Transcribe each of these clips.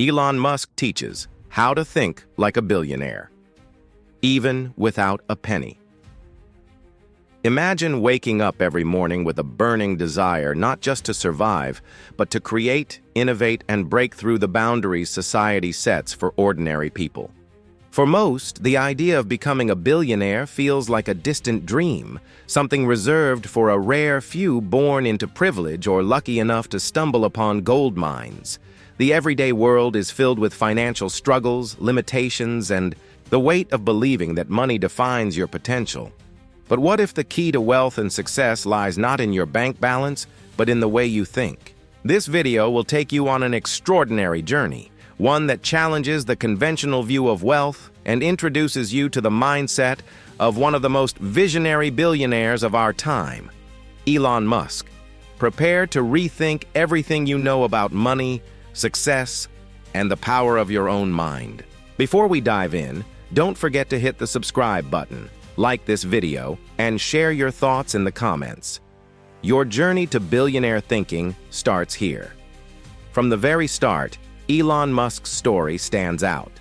Elon Musk teaches how to think like a billionaire, even without a penny. Imagine waking up every morning with a burning desire not just to survive, but to create, innovate, and break through the boundaries society sets for ordinary people. For most, the idea of becoming a billionaire feels like a distant dream, something reserved for a rare few born into privilege or lucky enough to stumble upon gold mines. The everyday world is filled with financial struggles, limitations, and the weight of believing that money defines your potential. But what if the key to wealth and success lies not in your bank balance, but in the way you think? This video will take you on an extraordinary journey, one that challenges the conventional view of wealth and introduces you to the mindset of one of the most visionary billionaires of our time, Elon Musk. Prepare to rethink everything you know about money, success, and the power of your own mind. Before we dive in, don't forget to hit the subscribe button, like this video, and share your thoughts in the comments. Your journey to billionaire thinking starts here. From the very start, Elon Musk's story stands out.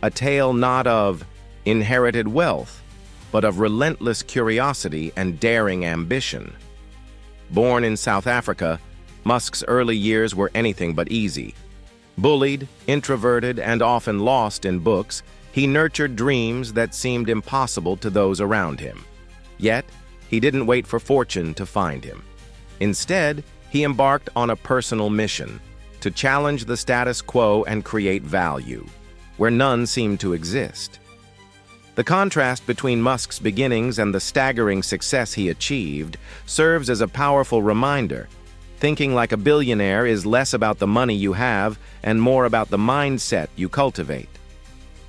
A tale not of inherited wealth, but of relentless curiosity and daring ambition. Born in South Africa, Musk's early years were anything but easy. Bullied, introverted, and often lost in books, he nurtured dreams that seemed impossible to those around him. Yet, he didn't wait for fortune to find him. Instead, he embarked on a personal mission to challenge the status quo and create value, where none seemed to exist. The contrast between Musk's beginnings and the staggering success he achieved serves as a powerful reminder. Thinking like a billionaire is less about the money you have and more about the mindset you cultivate.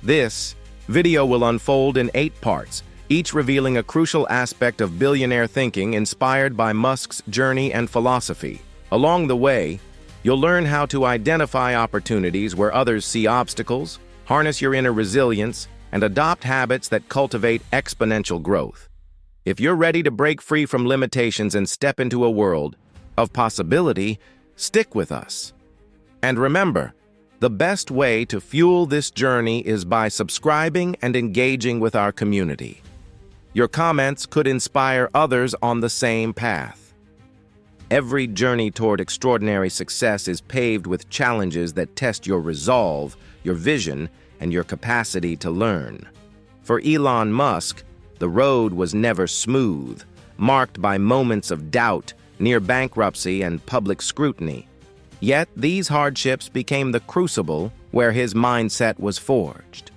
This video will unfold in 8 parts, each revealing a crucial aspect of billionaire thinking inspired by Musk's journey and philosophy. Along the way, you'll learn how to identify opportunities where others see obstacles, harness your inner resilience, and adopt habits that cultivate exponential growth. If you're ready to break free from limitations and step into a world of possibility, stick with us. And remember, the best way to fuel this journey is by subscribing and engaging with our community. Your comments could inspire others on the same path. Every journey toward extraordinary success is paved with challenges that test your resolve, your vision, and your capacity to learn. For Elon Musk, the road was never smooth, marked by moments of doubt, near bankruptcy, and public scrutiny. Yet these hardships became the crucible where his mindset was forged.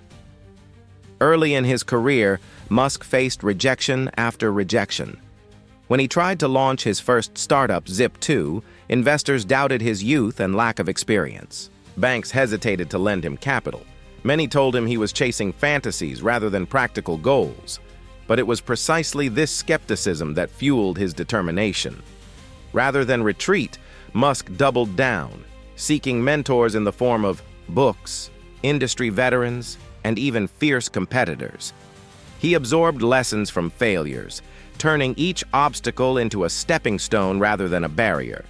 Early in his career, Musk faced rejection after rejection. When he tried to launch his first startup, Zip2, investors doubted his youth and lack of experience. Banks hesitated to lend him capital. Many told him he was chasing fantasies rather than practical goals. But it was precisely this skepticism that fueled his determination. Rather than retreat, Musk doubled down, seeking mentors in the form of books, industry veterans, and even fierce competitors. He absorbed lessons from failures, turning each obstacle into a stepping stone rather than a barrier.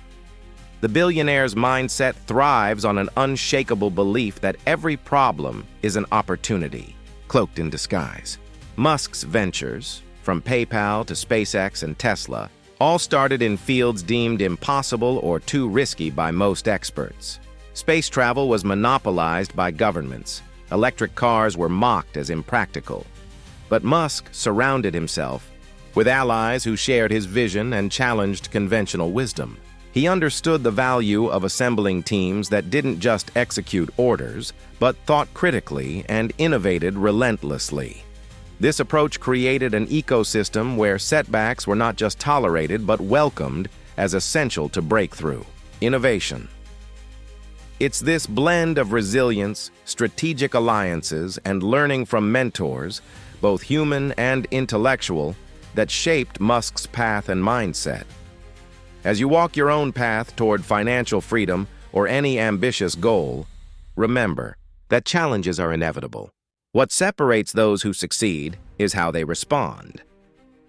The billionaire's mindset thrives on an unshakable belief that every problem is an opportunity, cloaked in disguise. Musk's ventures, from PayPal to SpaceX and Tesla, all started in fields deemed impossible or too risky by most experts. Space travel was monopolized by governments. Electric cars were mocked as impractical. But Musk surrounded himself with allies who shared his vision and challenged conventional wisdom. He understood the value of assembling teams that didn't just execute orders, but thought critically and innovated relentlessly. This approach created an ecosystem where setbacks were not just tolerated but welcomed as essential to breakthrough. Innovation. It's this blend of resilience, strategic alliances, and learning from mentors, both human and intellectual, that shaped Musk's path and mindset. As you walk your own path toward financial freedom or any ambitious goal, remember that challenges are inevitable. What separates those who succeed is how they respond.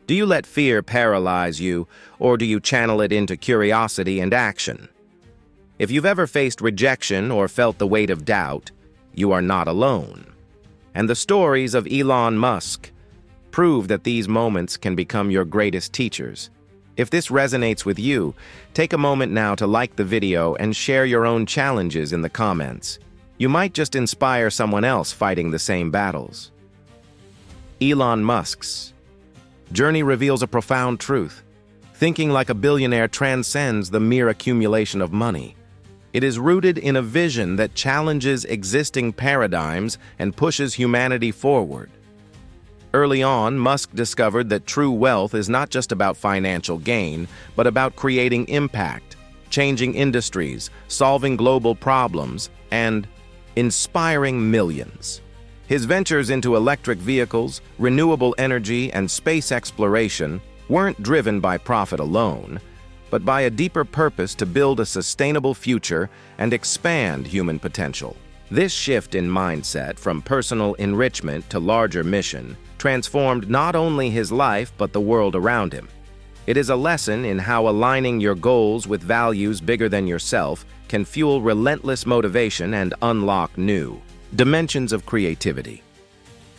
Do you let fear paralyze you, or do you channel it into curiosity and action? If you've ever faced rejection or felt the weight of doubt, you are not alone. And the stories of Elon Musk prove that these moments can become your greatest teachers. If this resonates with you, take a moment now to like the video and share your own challenges in the comments. You might just inspire someone else fighting the same battles. Elon Musk's journey reveals a profound truth. Thinking like a billionaire transcends the mere accumulation of money. It is rooted in a vision that challenges existing paradigms and pushes humanity forward. Early on, Musk discovered that true wealth is not just about financial gain, but about creating impact, changing industries, solving global problems, and inspiring millions. His ventures into electric vehicles, renewable energy, and space exploration weren't driven by profit alone, but by a deeper purpose to build a sustainable future and expand human potential. This shift in mindset from personal enrichment to larger mission transformed not only his life but the world around him. It is a lesson in how aligning your goals with values bigger than yourself can fuel relentless motivation and unlock new dimensions of creativity.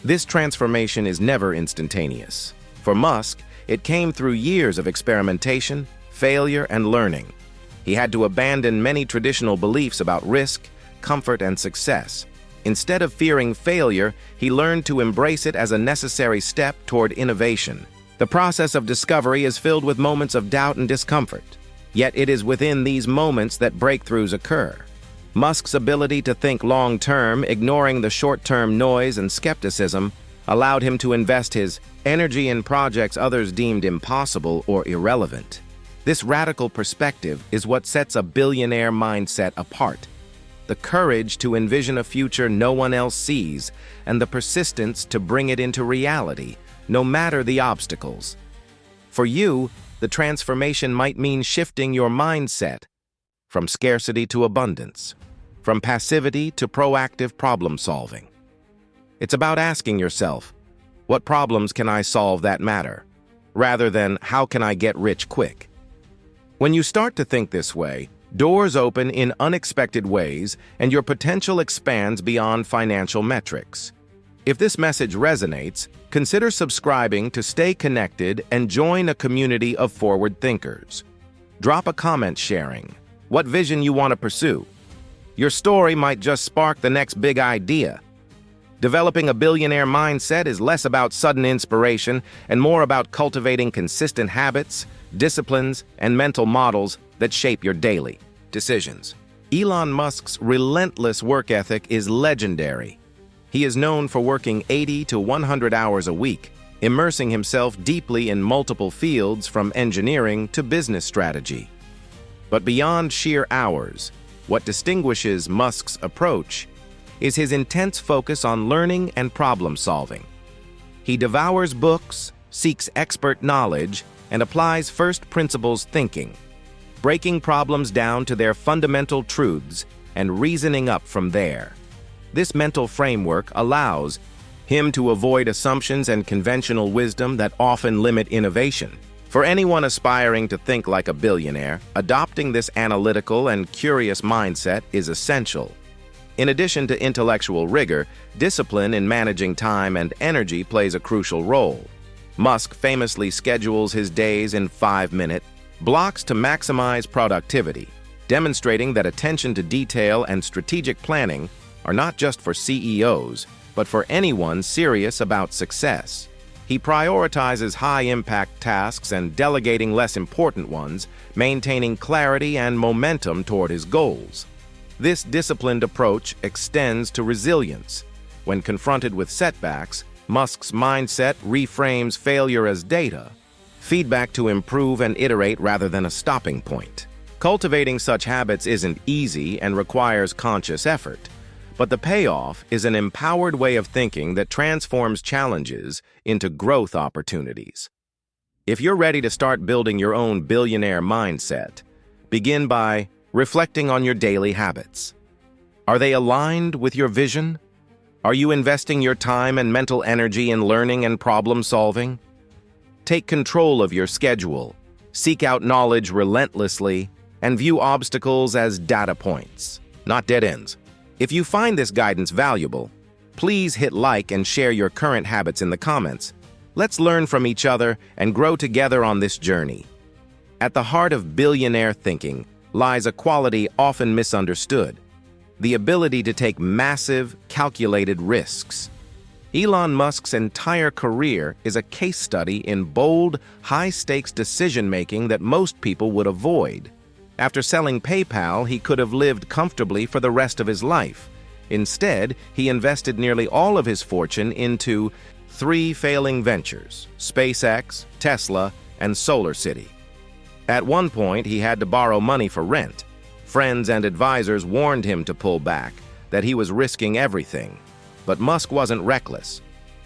This transformation is never instantaneous. For Musk, it came through years of experimentation, failure, and learning. He had to abandon many traditional beliefs about risk, comfort, and success. Instead of fearing failure, he learned to embrace it as a necessary step toward innovation. The process of discovery is filled with moments of doubt and discomfort. Yet it is within these moments that breakthroughs occur. Musk's ability to think long-term, ignoring the short-term noise and skepticism, allowed him to invest his energy in projects others deemed impossible or irrelevant. This radical perspective is what sets a billionaire mindset apart. The courage to envision a future no one else sees, and the persistence to bring it into reality, no matter the obstacles. For you, the transformation might mean shifting your mindset from scarcity to abundance, from passivity to proactive problem solving. It's about asking yourself, what problems can I solve that matter, rather than how can I get rich quick? When you start to think this way, doors open in unexpected ways and your potential expands beyond financial metrics. If this message resonates, consider subscribing to stay connected and join a community of forward thinkers. Drop a comment sharing what vision you want to pursue. Your story might just spark the next big idea. Developing a billionaire mindset is less about sudden inspiration and more about cultivating consistent habits, disciplines, and mental models that shape your daily decisions. Elon Musk's relentless work ethic is legendary. He is known for working 80 to 100 hours a week, immersing himself deeply in multiple fields from engineering to business strategy. But beyond sheer hours, what distinguishes Musk's approach is his intense focus on learning and problem solving. He devours books, seeks expert knowledge, and applies first principles thinking, breaking problems down to their fundamental truths and reasoning up from there. This mental framework allows him to avoid assumptions and conventional wisdom that often limit innovation. For anyone aspiring to think like a billionaire, adopting this analytical and curious mindset is essential. In addition to intellectual rigor, discipline in managing time and energy plays a crucial role. Musk famously schedules his days in 5-minute blocks to maximize productivity, demonstrating that attention to detail and strategic planning are not just for CEOs, but for anyone serious about success. He prioritizes high-impact tasks and delegating less important ones, maintaining clarity and momentum toward his goals. This disciplined approach extends to resilience. When confronted with setbacks, Musk's mindset reframes failure as data, feedback to improve and iterate rather than a stopping point. Cultivating such habits isn't easy and requires conscious effort, but the payoff is an empowered way of thinking that transforms challenges into growth opportunities. If you're ready to start building your own billionaire mindset, begin by reflecting on your daily habits. Are they aligned with your vision? Are you investing your time and mental energy in learning and problem solving? Take control of your schedule, seek out knowledge relentlessly, and view obstacles as data points, not dead ends. If you find this guidance valuable, please hit like and share your current habits in the comments. Let's learn from each other and grow together on this journey. At the heart of billionaire thinking lies a quality often misunderstood: the ability to take massive, calculated risks. Elon Musk's entire career is a case study in bold, high-stakes decision-making that most people would avoid. After selling PayPal, he could have lived comfortably for the rest of his life. Instead, he invested nearly all of his fortune into 3 failing ventures: SpaceX, Tesla, and SolarCity. At one point, he had to borrow money for rent. Friends and advisors warned him to pull back, that he was risking everything. But Musk wasn't reckless.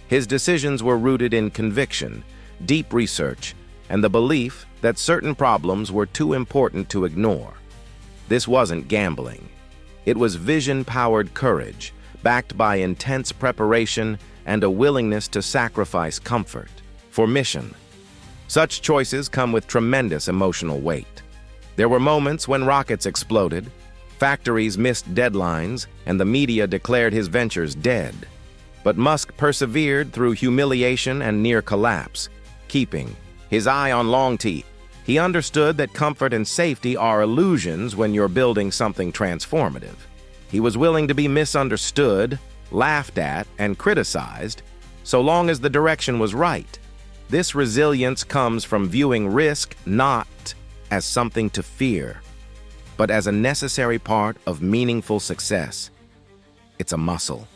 His decisions were rooted in conviction, deep research, and the belief that certain problems were too important to ignore. This wasn't gambling. It was vision-powered courage, backed by intense preparation and a willingness to sacrifice comfort for mission. Such choices come with tremendous emotional weight. There were moments when rockets exploded, factories missed deadlines, and the media declared his ventures dead. But Musk persevered through humiliation and near collapse, keeping his eye on long T. He understood that comfort and safety are illusions when you're building something transformative. He was willing to be misunderstood, laughed at, and criticized, so long as the direction was right. This resilience comes from viewing risk not as something to fear, but as a necessary part of meaningful success. It's a muscle,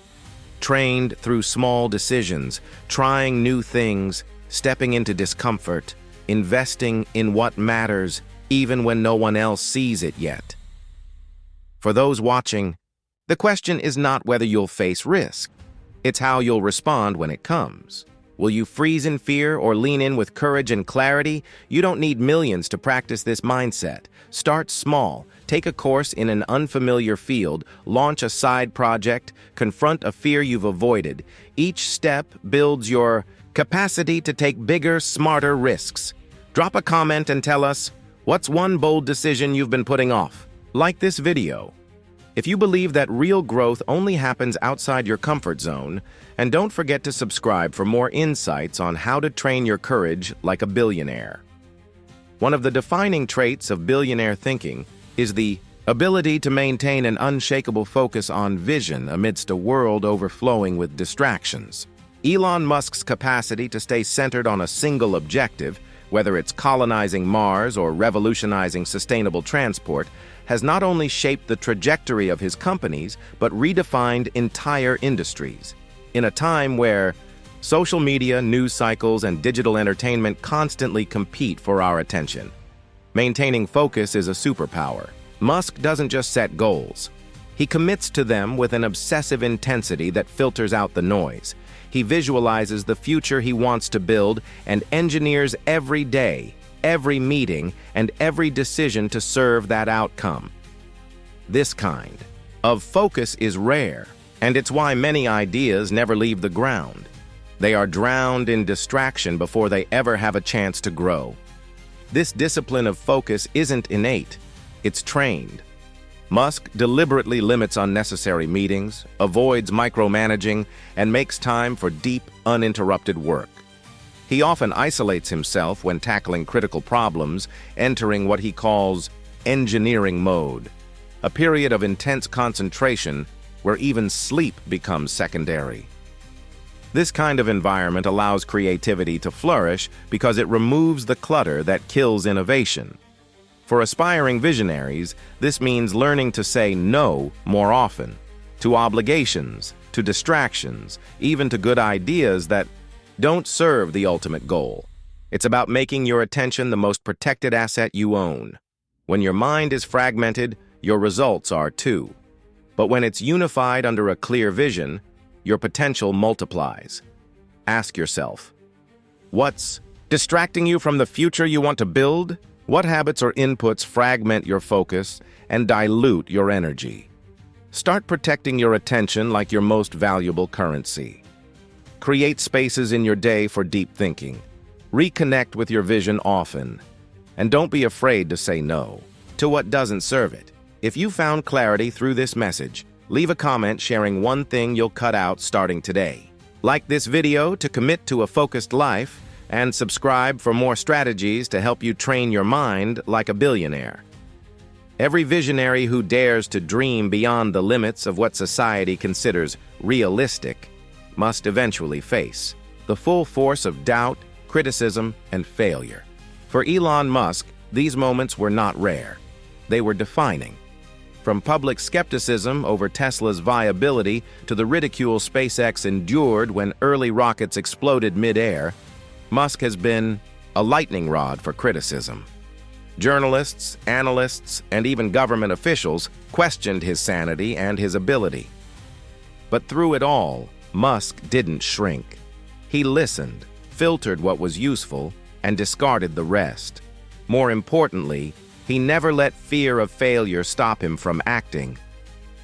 trained through small decisions, trying new things, stepping into discomfort, investing in what matters even when no one else sees it yet. For those watching, the question is not whether you'll face risk. It's how you'll respond when it comes. Will you freeze in fear or lean in with courage and clarity? You don't need millions to practice this mindset. Start small. Take a course in an unfamiliar field, launch a side project, confront a fear you've avoided. Each step builds your capacity to take bigger, smarter risks. Drop a comment and tell us, what's one bold decision you've been putting off? Like this video if you believe that real growth only happens outside your comfort zone, and don't forget to subscribe for more insights on how to train your courage like a billionaire. One of the defining traits of billionaire thinking is the ability to maintain an unshakable focus on vision amidst a world overflowing with distractions. Elon Musk's capacity to stay centered on a single objective, whether it's colonizing Mars or revolutionizing sustainable transport, has not only shaped the trajectory of his companies, but redefined entire industries. In a time where social media, news cycles, and digital entertainment constantly compete for our attention, maintaining focus is a superpower. Musk doesn't just set goals. He commits to them with an obsessive intensity that filters out the noise. He visualizes the future he wants to build and engineers every day, every meeting, and every decision to serve that outcome. This kind of focus is rare, and it's why many ideas never leave the ground. They are drowned in distraction before they ever have a chance to grow. This discipline of focus isn't innate, it's trained. Musk deliberately limits unnecessary meetings, avoids micromanaging, and makes time for deep, uninterrupted work. He often isolates himself when tackling critical problems, entering what he calls engineering mode, a period of intense concentration where even sleep becomes secondary. This kind of environment allows creativity to flourish because it removes the clutter that kills innovation. For aspiring visionaries, this means learning to say no more often, to obligations, to distractions, even to good ideas that don't serve the ultimate goal. It's about making your attention the most protected asset you own. When your mind is fragmented, your results are too. But when it's unified under a clear vision, your potential multiplies. Ask yourself, what's distracting you from the future you want to build? What habits or inputs fragment your focus and dilute your energy? Start protecting your attention like your most valuable currency. Create spaces in your day for deep thinking. Reconnect with your vision often. And don't be afraid to say no. to what doesn't serve it. If you found clarity through this message, leave a comment sharing one thing you'll cut out starting today. Like this video to commit to a focused life, and subscribe for more strategies to help you train your mind like a billionaire. Every visionary who dares to dream beyond the limits of what society considers realistic must eventually face the full force of doubt, criticism, and failure. For Elon Musk, these moments were not rare. They were defining. From public skepticism over Tesla's viability to the ridicule SpaceX endured when early rockets exploded mid-air, Musk has been a lightning rod for criticism. Journalists, analysts, and even government officials questioned his sanity and his ability. But through it all, Musk didn't shrink. He listened, filtered what was useful, and discarded the rest. More importantly, he never let fear of failure stop him from acting.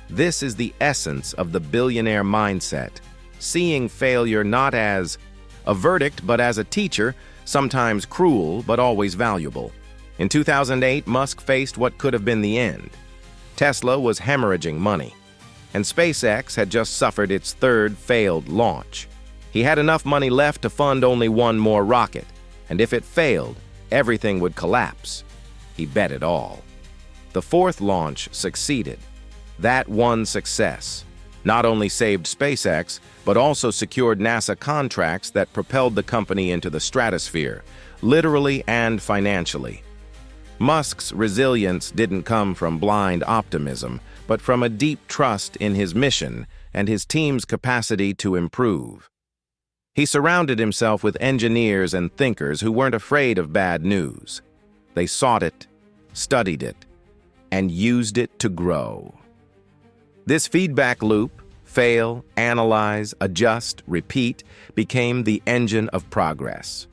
This is the essence of the billionaire mindset, seeing failure not as a verdict but as a teacher, sometimes cruel but always valuable. In 2008, Musk faced what could have been the end. Tesla was hemorrhaging money, and SpaceX had just suffered its third failed launch. He had enough money left to fund only one more rocket, and if it failed, everything would collapse. He bet it all. The fourth launch succeeded. That one success not only saved SpaceX, but also secured NASA contracts that propelled the company into the stratosphere, literally and financially. Musk's resilience didn't come from blind optimism, but from a deep trust in his mission and his team's capacity to improve. He surrounded himself with engineers and thinkers who weren't afraid of bad news. They sought it, studied it, and used it to grow. This feedback loop, fail, analyze, adjust, repeat, became the engine of progress.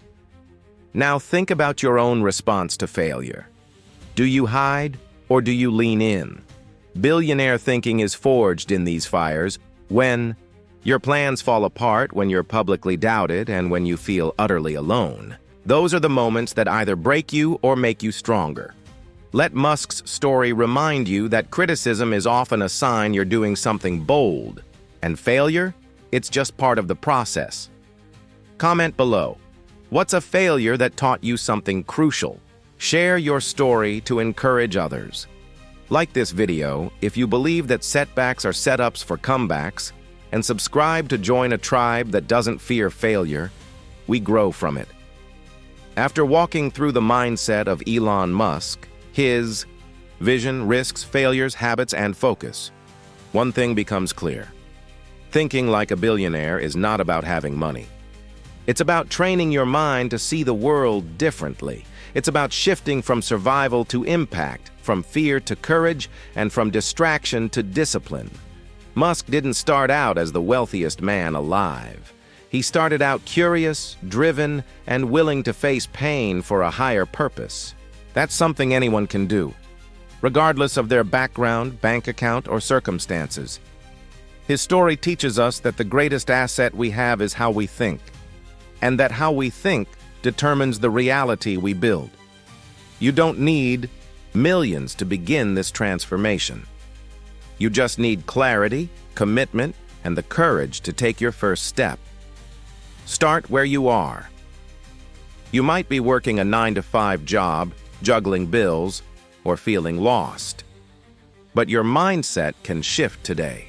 Now think about your own response to failure. Do you hide or do you lean in? Billionaire thinking is forged in these fires when your plans fall apart, when you're publicly doubted, and when you feel utterly alone. Those are the moments that either break you or make you stronger. Let Musk's story remind you that criticism is often a sign you're doing something bold, and failure, it's just part of the process. Comment below. What's a failure that taught you something crucial? Share your story to encourage others. Like this video if you believe that setbacks are setups for comebacks, and subscribe to join a tribe that doesn't fear failure. We grow from it. After walking through the mindset of Elon Musk, his vision, risks, failures, habits, and focus, one thing becomes clear. Thinking like a billionaire is not about having money. It's about training your mind to see the world differently. It's about shifting from survival to impact, from fear to courage, and from distraction to discipline. Musk didn't start out as the wealthiest man alive. He started out curious, driven, and willing to face pain for a higher purpose. That's something anyone can do, regardless of their background, bank account, or circumstances. His story teaches us that the greatest asset we have is how we think, and that how we think determines the reality we build. You don't need millions to begin this transformation. You just need clarity, commitment, and the courage to take your first step. Start where you are. You might be working a 9-to-5 job, juggling bills, or feeling lost. But your mindset can shift today.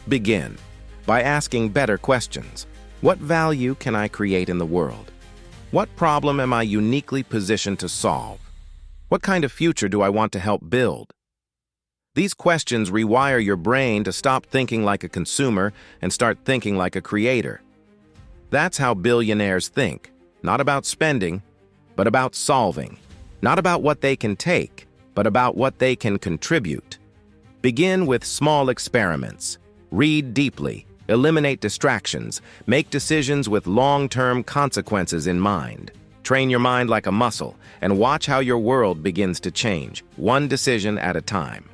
Begin by asking better questions. What value can I create in the world? What problem am I uniquely positioned to solve? What kind of future do I want to help build? These questions rewire your brain to stop thinking like a consumer and start thinking like a creator. That's how billionaires think, not about spending, but about solving. Not about what they can take, but about what they can contribute. Begin with small experiments. Read deeply, eliminate distractions, make decisions with long-term consequences in mind. Train your mind like a muscle, and watch how your world begins to change, one decision at a time.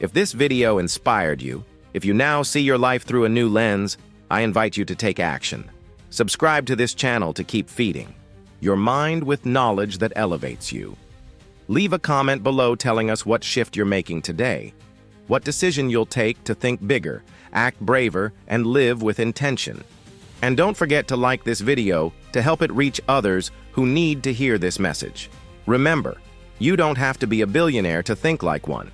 If this video inspired you, if you now see your life through a new lens, I invite you to take action. Subscribe to this channel to keep feeding your mind with knowledge that elevates you. Leave a comment below telling us what shift you're making today, what decision you'll take to think bigger, act braver, and live with intention. And don't forget to like this video to help it reach others who need to hear this message. Remember, you don't have to be a billionaire to think like one.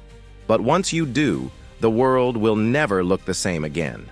But once you do, the world will never look the same again.